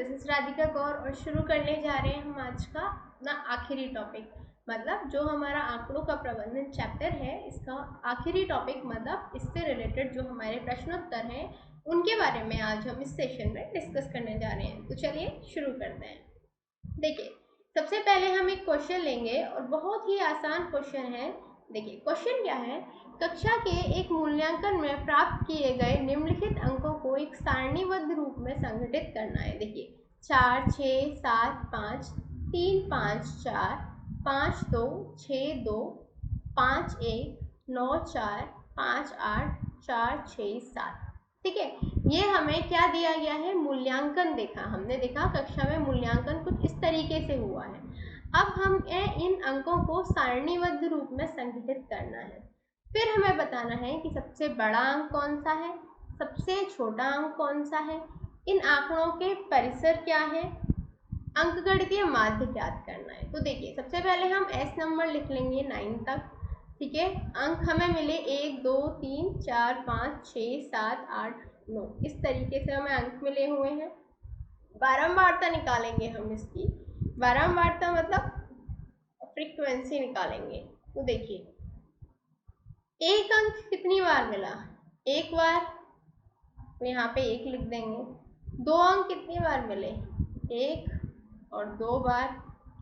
This is Radhika गौर और शुरू करने जा रहे हैं हम आज का अपना आखिरी टॉपिक, मतलब जो हमारा आंकड़ों का प्रबंधन चैप्टर है इसका आखिरी टॉपिक, मतलब इससे रिलेटेड जो हमारे प्रश्नोत्तर हैं उनके बारे में आज हम इस सेशन में डिस्कस करने जा रहे हैं। तो चलिए शुरू करते हैं। देखिए, सबसे पहले हम एक क्वेश्चन लेंगे और बहुत ही आसान क्वेश्चन है। देखिए क्वेश्चन क्या है, कक्षा के एक मूल्यांकन में प्राप्त किए गए निम्नलिखित अंकों को एक सारणीबद्ध रूप में संगठित करना है। देखिए 4 6 7 5 3 5 4 5 2 6 2 5 1 9 4 5 8 4 6 7। ठीक है, ये हमें क्या दिया गया है, मूल्यांकन देखा हमने, देखा कक्षा में मूल्यांकन कुछ इस तरीके से हुआ है। अब हम इन अंकों को सारणीबद्ध रूप में संगठित करना है। फिर हमें बताना है कि सबसे बड़ा अंक कौन सा है, सबसे छोटा अंक कौन सा है, इन आंकड़ों के परिसर क्या है, अंकगणितीय माध्य ज्ञात करना है। तो देखिए सबसे पहले हम एस नंबर लिख लेंगे 9 तक। ठीक है, अंक हमें मिले 1 2 3 4 5 6 7 8 9, इस तरीके से हमें अंक मिले हुए हैं। बारंबारता निकालेंगे हम इसकी, बारंबारता मतलब फ्रीक्वेंसी निकालेंगे। तो देखिए एक अंक कितनी बार मिला, एक बार, तो यहाँ पे एक लिख देंगे। दो अंक कितनी बार मिले, एक और दो बार,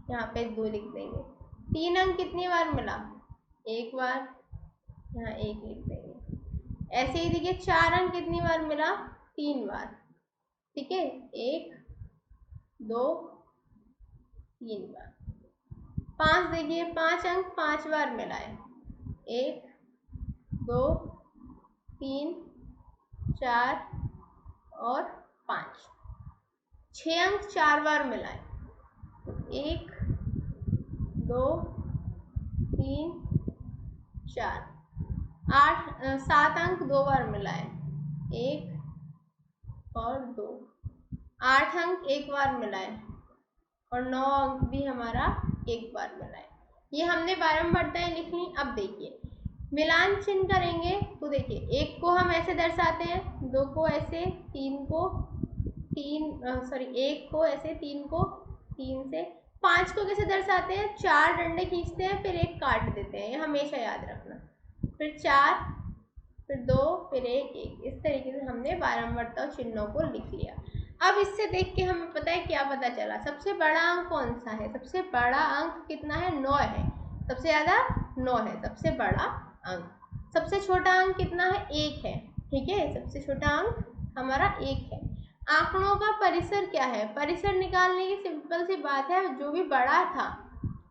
यहाँ पे दो लिख देंगे। तीन अंक कितनी बार मिला, एक बार, यहाँ एक लिख देंगे। ऐसे ही देखिए चार अंक कितनी बार मिला, तीन बार। ठीक है, एक दो तीन बार। पांच देखिए, पांच अंक पांच बार मिला है, एक दो तीन चार और पाँच। छः अंक चार बार मिला है, एक दो तीन चार। सात अंक दो बार मिला है, एक और दो। आठ अंक एक बार मिला है और नौ अंक भी हमारा एक बार मिला है। ये हमने बारंबारताएं लिख ली। अब देखिए मिलान चिन्ह करेंगे तो देखिए एक को हम ऐसे दर्शाते हैं, दो को ऐसे, तीन को एक को ऐसे, तीन को तीन से। पांच को कैसे दर्शाते हैं, चार डंडे खींचते हैं फिर एक काट देते हैं, ये हमेशा याद रखना। फिर चार, फिर दो, फिर एक, इस तरीके से हमने बारंबारता चिन्हों को लिख लिया। अब इससे देख के हमें पता है क्या पता चला, सबसे बड़ा अंक कौन सा है, सबसे बड़ा अंक कितना है, 9 है, सबसे ज्यादा 9 है सबसे बड़ा अंक। सबसे छोटा अंक कितना है, 1 है। ठीक है, सबसे छोटा अंक हमारा 1 है। आंकड़ों का परिसर क्या है, परिसर निकालने की सिंपल सी बात है, जो भी बड़ा था,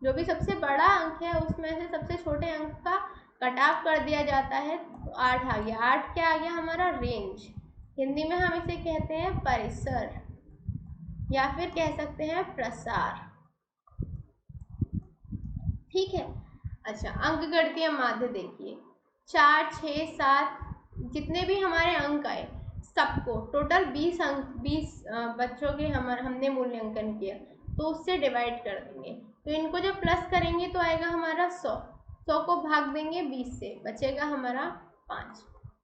जो भी सबसे बड़ा अंक है उसमें से सबसे छोटे अंक का कट ऑफ कर दिया जाता है, तो 8 आ गया। 8 क्या आ गया हमारा, रेंज। हिंदी में हम इसे कहते हैं परिसर या फिर कह सकते हैं प्रसार। ठीक है, अच्छा अंकगणितीय माध्य देखिए 4 6 7 जितने भी हमारे अंक आए सबको टोटल 20 अंक, 20 बच्चों के हमने मूल्यांकन किया तो उससे डिवाइड कर देंगे। तो इनको जब प्लस करेंगे तो आएगा हमारा 100, 100 को भाग देंगे 20 से, बचेगा हमारा 5।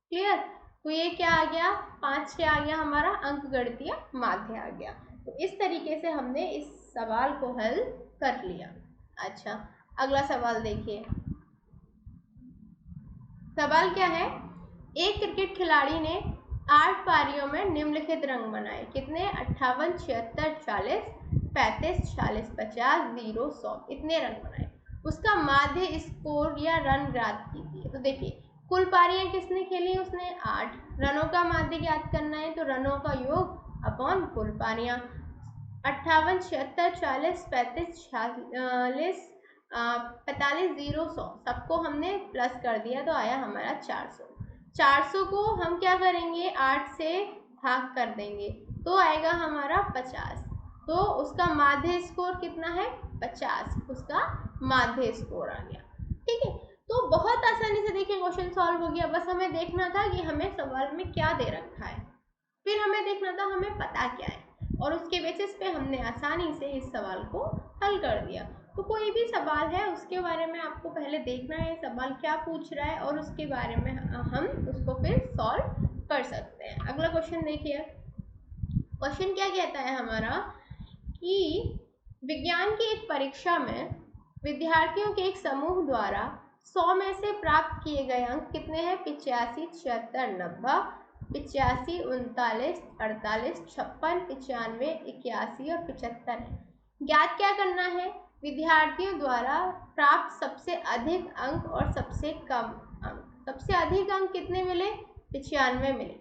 क्लियर, तो ये क्या आ गया, 5 क्या आ गया हमारा, अंकगणितीय माध्य आ गया। तो इस तरीके से हमने इस सवाल को हल कर लिया। अच्छा अगला सवाल देखिए, सवाल क्या है, एक क्रिकेट खिलाड़ी ने 8 पारियों में निम्नलिखित रंग बनाए, कितने, 58 76 40 35 40 50 0 100, इतने रंग बनाए। उसका माध्य स्कोर या रन ज्ञात कीजिए। तो देखिए कुल पारियां किसने खेली, उसने 8, रनों का माध्य ज्ञात करना है तो रनों का योग अपॉन कुल पारियां। 58 76 40 35 46 45 0 100 सबको हमने प्लस कर दिया तो आया हमारा 400। 400 को हम क्या करेंगे, 8 से भाग कर देंगे तो आएगा हमारा 50। तो उसका माध्य स्कोर कितना है, 50, उसका माध्य स्कोर आ गया। ठीक है, तो बहुत आसानी से देखिए क्वेश्चन सॉल्व हो गया। बस हमें देखना था कि हमें सवाल में क्या दे रखा है, फिर हमें देखना था हमें पता क्या है, और उसके बेसिस पे हमने आसानी से इस सवाल को हल कर दिया। तो कोई भी सवाल है उसके बारे में आपको पहले देखना है सवाल क्या पूछ रहा है और उसके बारे में हम उसको फिर सॉल्व कर सकते हैं। अगला क्वेश्चन देखिए, क्वेश्चन क्या कहता है हमारा कि विज्ञान की एक परीक्षा में विद्यार्थियों के एक समूह द्वारा 100 में से प्राप्त किए गए अंक कितने हैं? 85, 76, 90, 85, 39, 48, 56, 95, 81 और 75 है। ज्ञात क्या करना है? विद्यार्थियों द्वारा प्राप्त सबसे अधिक अंक और सबसे कम अंक। सबसे अधिक अंक कितने मिले? 95 मिले,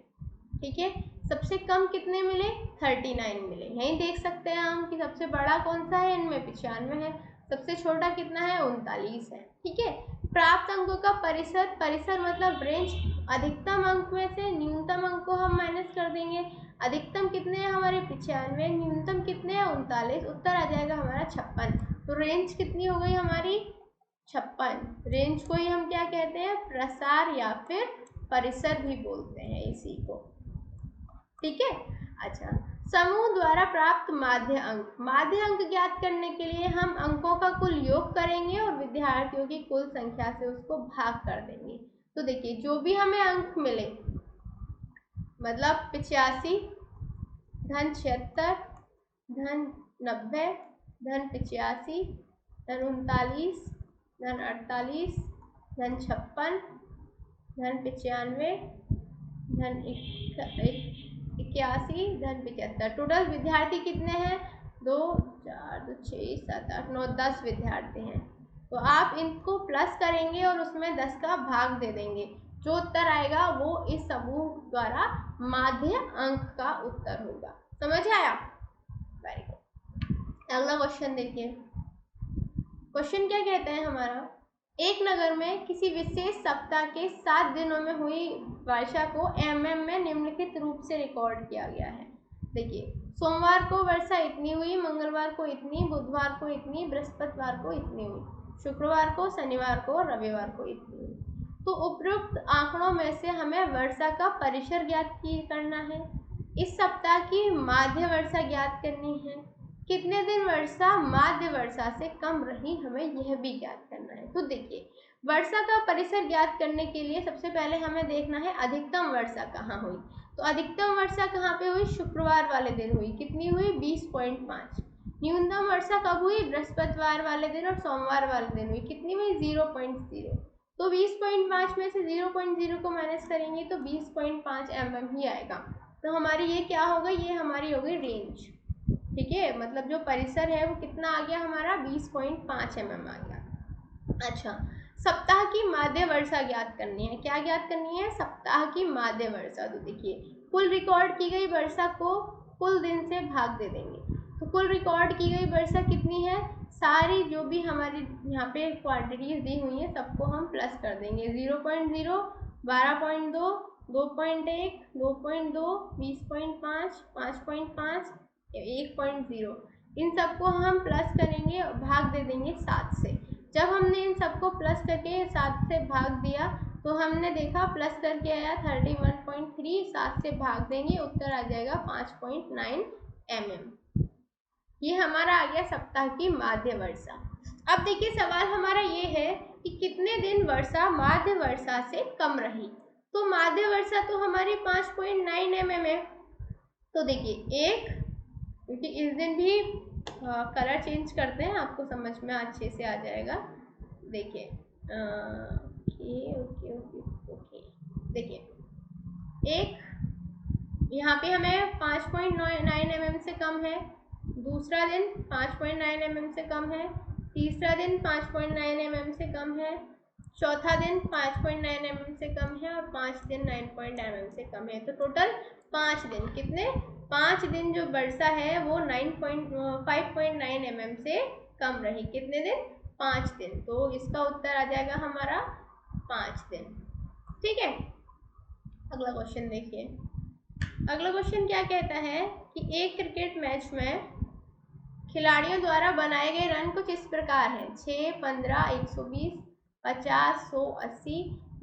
ठीक है। सबसे कम कितने मिले? 39 मिले। यहीं देख सकते हैं हम कि सबसे बड़ा कौन सा है इनमें? 95 है। सबसे छोटा कितना है? 39 है, ठीक है। प्राप्त अंकों का परिसर, परिसर मतलब रेंज, अधिकतम अंक में से न्यूनतम अंक को हम माइनस कर देंगे। अधिकतम कितने हैं हमारे? 95, न्यूनतम कितने हैं? 39, उत्तर आ जाएगा हमारा 56। तो रेंज कितनी हो गई हमारी? 56। रेंज को ही हम क्या कहते हैं? प्रसार या फिर परिसर भी बोलते हैं इसी को, ठीक है। अच्छा, समूह द्वारा प्राप्त माध्य अंक। माध्य अंक ज्ञात करने के लिए हम अंकों का कुल योग करेंगे और विद्यार्थियों की कुल संख्या से उसको भाग कर देंगे। तो देखिए, जो भी हमें अंक मिले, मतलब 85 धन 76 धन 90 धन 85 धन 39 धन 48 धन 56 धन 95 धन 81 धन 75। टोटल विद्यार्थी कितने हैं? 2, 4, 6, 7, 8, 9, 10 विद्यार्थी हैं। तो आप इनको प्लस करेंगे और उसमें 10 का भाग दे देंगे। जो उत्तर आएगा वो इस समूह द्वारा माध्य अंक का उत्तर होगा। समझ आया? Very good. अगला क्वेश्चन देखिए। क्वेश्चन क्या कहते हैं हमारा? एक नगर में किसी विशेष सप्ताह के 7 दिनों में हुई वर्षा को mm में निम्नलिखित रूप से रिकॉर्ड किया गया है। देखिए, सोमवार को वर्षा इतनी हुई, मंगलवार को इतनी, बुधवार को इतनी, बृहस्पतिवार को इतनी हुई, शुक्रवार को, शनिवार को और रविवार को इतनी हुई। तो उपरोक्त आंकड़ों में से हमें वर्षा का परिसर ज्ञात करना है। इस सप्ताह की माध्य वर्षा ज्ञात करनी है। कितने दिन वर्षा माध्य वर्षा से कम रही, हमें यह भी ज्ञात करना है। तो देखिए, वर्षा का परिसर ज्ञात करने के लिए सबसे पहले हमें देखना है अधिकतम वर्षा कहाँ हुई। तो अधिकतम वर्षा कहाँ पे हुई? शुक्रवार वाले दिन हुई। कितनी हुई? 20.5। न्यूनतम वर्षा कब हुई? बृहस्पतिवार वाले दिन और सोमवार वाले दिन हुई। कितनी हुई? 0.0। तो 20.5 में से 0.0 को माइनस करेंगे तो 20.5 mm ही आएगा। तो हमारी ये क्या हो गई? ये हमारी हो गई रेंज, ठीक है। मतलब जो परिसर है वो कितना आ गया हमारा? 20.5 mm आ गया। अच्छा, सप्ताह की माध्य वर्षा ज्ञात करनी है। क्या ज्ञात करनी है? सप्ताह की माध्य वर्षा। तो देखिए, कुल रिकॉर्ड की गई वर्षा को कुल दिन से भाग दे देंगे। तो कुल रिकॉर्ड की गई वर्षा कितनी है? सारी जो भी हमारी यहाँ पे क्वांटिटीज दी हुई है सबको हम प्लस कर देंगे। 0.0, 12.2, 2.1, 2.2, 20.5, 5.5, 1.0, इन सबको हम प्लस करेंगे, भाग दे देंगे 7 से। जब हमने इन सबको प्लस करके 7 से भाग दिया तो हमने देखा प्लस करके आया 31.3, 7 से भाग देंगे, उत्तर आ जाएगा 5.9 mm। ये हमारा आ गया सप्ताह की माध्य वर्षा। अब देखिए, सवाल हमारा ये है कि कितने दिन वर्षा माध्य वर्षा से कम रही। तो माध्य वर्षा तो हमारी 5.9 mm है। तो देखिए, एक, क्योंकि इस दिन भी कलर चेंज करते हैं, आपको समझ में अच्छे से आ जाएगा। देखिए, ओके ओके ओके, देखिए, एक यहाँ पे हमें 5.9 mm से कम है, दूसरा दिन 5.9 mm से कम है, तीसरा दिन 5.9 mm से कम है, चौथा दिन 5.9 mm से कम है और 5 दिन 9.9 mm से कम है। तो टोटल 5 दिन, कितने? 5 दिन जो वर्षा है वो 5.9 mm से कम रही। कितने दिन? 5 दिन। तो इसका उत्तर आ जाएगा हमारा 5 दिन, ठीक है। अगला क्वेश्चन देखिए। अगला क्वेश्चन क्या कहता है कि एक क्रिकेट मैच में खिलाड़ियों द्वारा बनाए गए रन कुछ इस प्रकार हैं: 6, 15, 120, 50, 100, 80,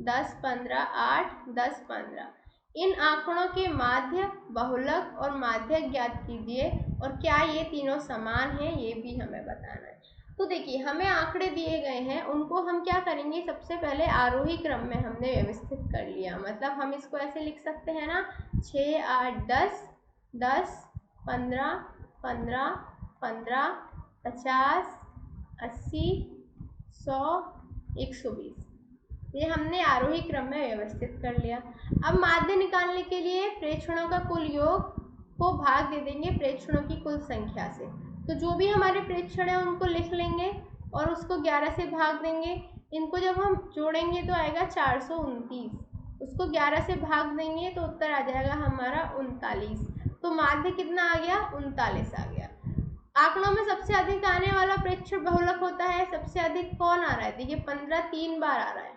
10, 15, 8, 10, 15। इन आंकड़ों के माध्य, बहुलक और माध्यक ज्ञात कीजिए और क्या ये तीनों समान हैं, ये भी हमें बताना है। तो देखिए, हमें आंकड़े दिए गए हैं, उनको हम क्या करेंगे? सबसे पहले आरोही क्रम में हमने व्यवस्थित कर लिया। मतलब हम इसको ऐसे लिख सकते हैं ना, 6, 8, 10, 10, 15, 15, 15, 50, 80, 100, 120। ये हमने आरोही क्रम में व्यवस्थित कर लिया। अब माध्य निकालने के लिए प्रेक्षणों का कुल योग को भाग दे देंगे प्रेक्षणों की कुल संख्या से। तो जो भी हमारे प्रेक्षण है उनको लिख लेंगे और उसको 11 से भाग देंगे। इनको जब हम जोड़ेंगे तो आएगा 429, उसको 11 से भाग देंगे तो उत्तर आ जाएगा हमारा 39। तो माध्य कितना आ गया? 39 आ गया। आंकड़ों में सबसे अधिक आने वाला प्रेक्षण बहुलक होता है। सबसे अधिक कौन आ रहा है? देखिए 15 3 बार आ रहा है,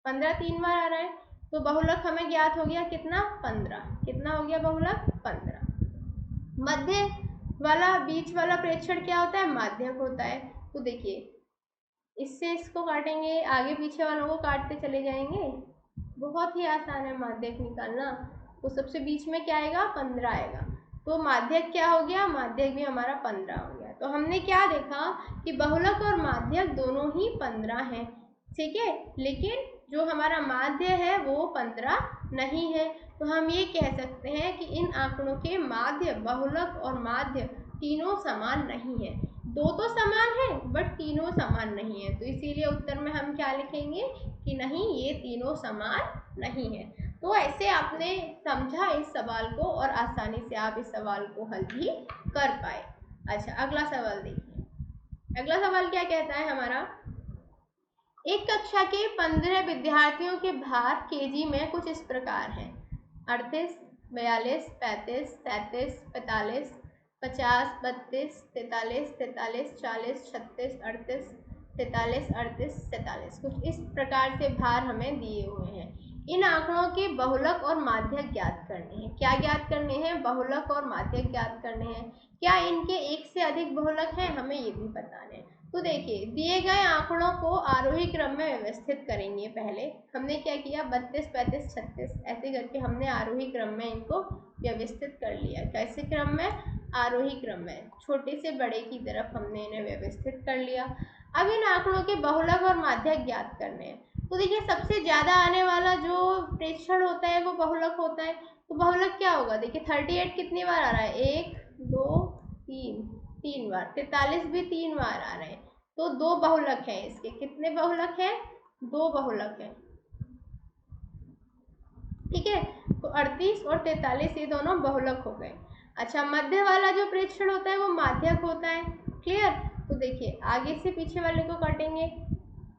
15 3 बार आ रहा है। तो बहुलक हमें ज्ञात हो गया कितना? 15। कितना हो गया बहुलक? 15। मध्य वाला बीच वाला प्रेक्षण क्या होता है? माध्यक होता है। तो देखिए इससे इसको काटेंगे, आगे पीछे वालों को काटते चले जाएंगे। बहुत ही आसान है माध्यक निकालना। तो सबसे बीच में क्या आएगा? 15 आएगा। तो माध्यक क्या हो गया? माध्यक भी हमारा 15 हो गया। तो हमने क्या देखा कि बहुलक और माध्यक दोनों ही 15 हैं, ठीक है, लेकिन जो हमारा माध्य है वो 15 नहीं है। तो हम ये कह सकते हैं कि इन आंकड़ों के माध्य, बहुलक और माध्य तीनों समान नहीं है। दो तो समान है बट तीनों समान नहीं है। तो इसीलिए उत्तर में हम क्या लिखेंगे कि नहीं, ये तीनों समान नहीं है। तो ऐसे आपने समझा इस सवाल को और आसानी से आप इस सवाल को हल भी कर पाए। अच्छा, अगला सवाल देखिए। अगला सवाल क्या कहता है हमारा? एक कक्षा के 15 विद्यार्थियों के भार केजी में कुछ इस प्रकार हैं: 38, 42, 35, 37, 45, 50, 32, 43, 43, 40, 36, 38, 43, 38, 47। कुछ इस प्रकार से भार हमें दिए हुए हैं। इन आंकड़ों के बहुलक और माध्यक ज्ञात करने हैं। क्या ज्ञात करने हैं? बहुलक और माध्यक ज्ञात करने हैं। क्या इनके एक से अधिक बहुलक हैं? हमें ये भी बताने हैं। तो देखिए दिए गए आंकड़ों को आरोही क्रम में व्यवस्थित करेंगे। पहले हमने क्या किया? 32, 35, 36 ऐसे करके हमने आरोही क्रम में इनको व्यवस्थित कर लिया। कैसे क्रम में? आरोही क्रम में, छोटे से बड़े की तरफ हमने इन्हें व्यवस्थित कर लिया। अब इन आंकड़ों के बहुलक और माध्यक ज्ञात करने हैं। तो देखिए सबसे ज्यादा आने वाला जो प्रेक्षण होता है वो बहुलक होता है। तो बहुलक क्या होगा? देखिए 38 कितनी बार आ रहा है? 1, 2, 3, 3 बार। 43 भी 3 बार आ रहे हैं। तो 2 बहुलक हैं इसके। कितने बहुलक हैं? 2 बहुलक हैं, ठीक है। तो 38 और 43 ये दोनों बहुलक हो गए। अच्छा, मध्य वाला जो प्रेक्षण होता है वो माध्यक होता है। क्लियर? तो देखिए आगे से पीछे वाले को काटेंगे,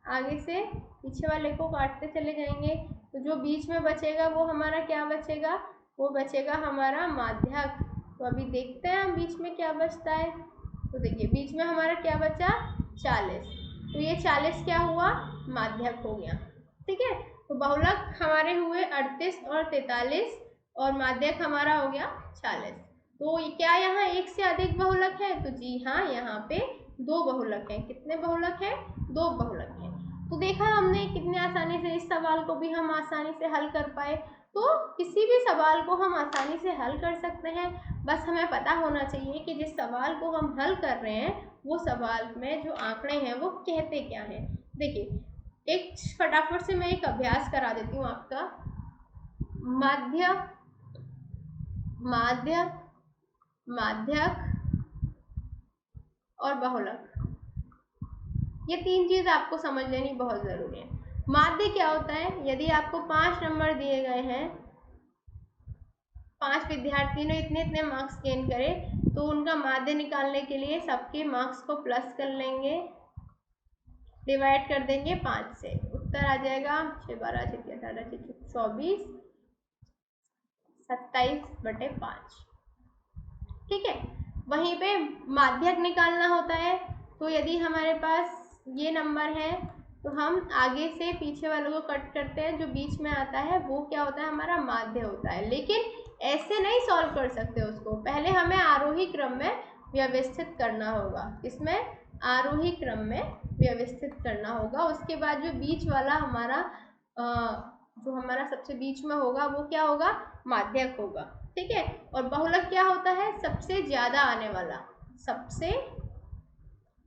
आगे से पीछे वाले को काटते चले जाएंगे। तो जो बीच में बचेगा वो हमारा क्या बचेगा? वो बचेगा हमारा माध्यक। तो अभी देखते हैं हम बीच में क्या बचता है। तो देखिए बीच में हमारा क्या बचा? 40। तो ये 40 क्या हुआ? माध्यक हो गया, ठीक है। तो बहुलक हमारे हुए 38 और 43 और माध्यक हमारा हो गया 40। तो क्या यहाँ एक से अधिक बहुलक है? तो जी हाँ, यहाँ पे 2 बहुलक हैं। कितने बहुलक हैं? 2 बहुलक हैं। तो देखा हमने कितने आसानी से इस सवाल को भी हम आसानी से हल कर पाए। तो किसी भी सवाल को हम आसानी से हल कर सकते हैं, बस हमें पता होना चाहिए कि जिस सवाल को हम हल कर रहे हैं वो सवाल में जो आंकड़े हैं वो कहते क्या हैं। देखिए एक फटाफट से मैं एक अभ्यास करा देती हूँ आपका। माध्य, माध्य, माध्यक और बहुलक, ये 3 चीज आपको समझ लेनी बहुत जरूरी है। माध्य क्या होता है? यदि आपको 5 नंबर दिए गए हैं, 5 विद्यार्थी ने इतने इतने मार्क्स गेन करे, तो उनका माध्य निकालने के लिए सबके मार्क्स को प्लस कर लेंगे, डिवाइड कर देंगे 5 से। उत्तर आ जाएगा 6 12 6 18 24 27/5, ठीक है। वहीं पे माध्यक निकालना होता है। तो यदि हमारे पास ये नंबर है तो हम आगे से पीछे वालों को कट करते हैं, जो बीच में आता है वो क्या होता है? हमारा माध्य होता है। लेकिन ऐसे नहीं सॉल्व कर सकते उसको, पहले हमें आरोही क्रम में व्यवस्थित करना होगा। इसमें आरोही क्रम में व्यवस्थित करना होगा। उसके बाद जो बीच वाला हमारा जो हमारा सबसे बीच में होगा वो क्या होगा? माध्यक होगा, ठीक है। और बहुलक क्या होता है? सबसे ज्यादा आने वाला, सबसे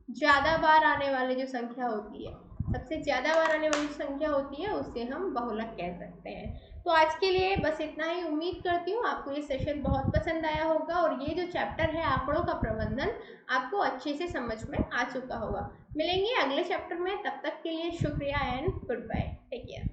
ज्यादा बार आने वाली जो संख्या होती है सबसे ज़्यादा बार आने वाली संख्या होती है उसे हम बहुलक कह सकते हैं। तो आज के लिए बस इतना ही। उम्मीद करती हूँ आपको ये सेशन बहुत पसंद आया होगा और ये जो चैप्टर है आंकड़ों का प्रबंधन आपको अच्छे से समझ में आ चुका होगा। मिलेंगे अगले चैप्टर में, तब तक के लिए शुक्रिया and good bye, take care.